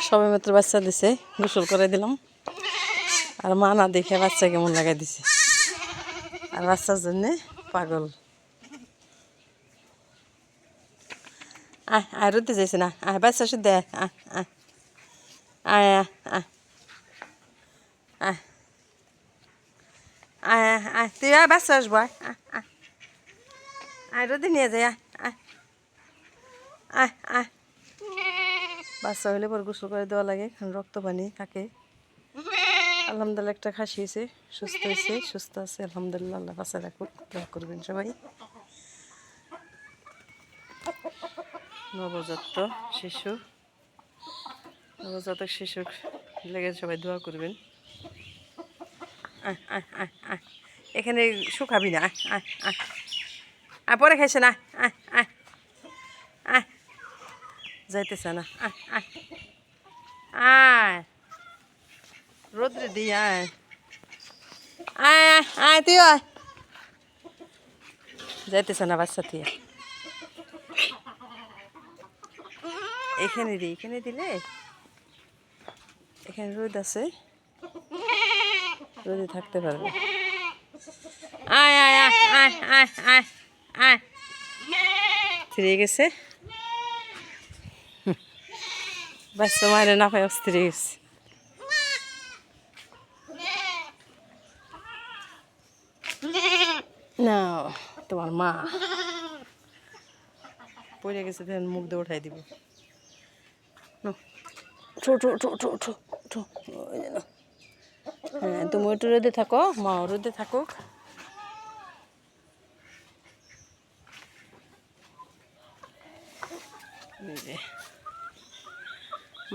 সবে মাত্র বাচ্চা দিছে, গোসল করে দিলাম। আর মা না দেখে বাচ্চা কেমন লাগাই দিছে, আর বাচ্চার জন্যে পাগল। আয় আয়, রোদে যাইছে না, আয় বাচ্চা শুদ্ধ আয় আয় আয় আয় আয় আয় আয়, তুই আয়, বাচ্চা আসবো, আয় আয় আয়, রোদে নিয়ে যাই, আয় আয় আয় আয়। বাচ্চা হইলে পর গোসল করে দেওয়া লাগে, কারণ রক্ত পানি থাকে। আলহামদুলিল্লাহ একটা খাসি হয়েছে, সুস্থ হয়েছে, সুস্থ আছে আলহামদুলিল্লাহ। আল্লাহ বাচ্চা রাখুক, দোয়া করবেন সবাই। নবজাত শিশু, নবজাতক শিশুর লেগে সবাই দোয়া করবেন। আয় আয় আয় আয়, এখানে শুকাবি না, আয় আয় আয় আয়, পরে খাইছে না, আয় আয় আয়, যাইতেছে না, আয় আয় আয়, রোদ্রে দি, আয় আয় আয় আয়, তুই আয়, যাইতেছে না বাচ্চা তুই। এখানে দি, এখানে দিলে, এখানে রোদ আছে, রোদে থাকতে পারবে। আয় আয় আয় আয় আয় আয় আয়, স্থির গেছে বাচ্চা, মায়ের না পাই অস্থির গেছে। না তোমার মা পড়ে গেছে, দেখেন মুখ দিয়ে উঠাই দিব। হ্যাঁ, তুমি একটু রোদে থাকো, মাও রোদে থাকুক।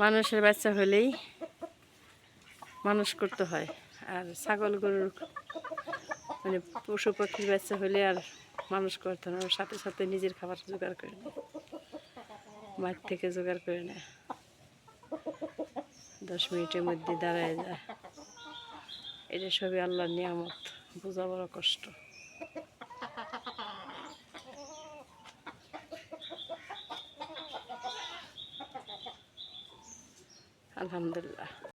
মানুষের বাচ্চা হলেই মানুষ করতে হয়, আর ছাগল গরুর মানে পশু পাখির বাচ্চা হলে আর মানুষ করতে না, সাথে সাথে নিজের খাবার জোগাড় করে নেয়, মাঠ থেকে জোগাড় করে নেয়, 10 মিনিটের মধ্যে দাঁড়ায় যায়। এটা সবই আল্লাহর নিয়ামত, বোঝা বড় কষ্ট। আলহামদুলিল্লাহ।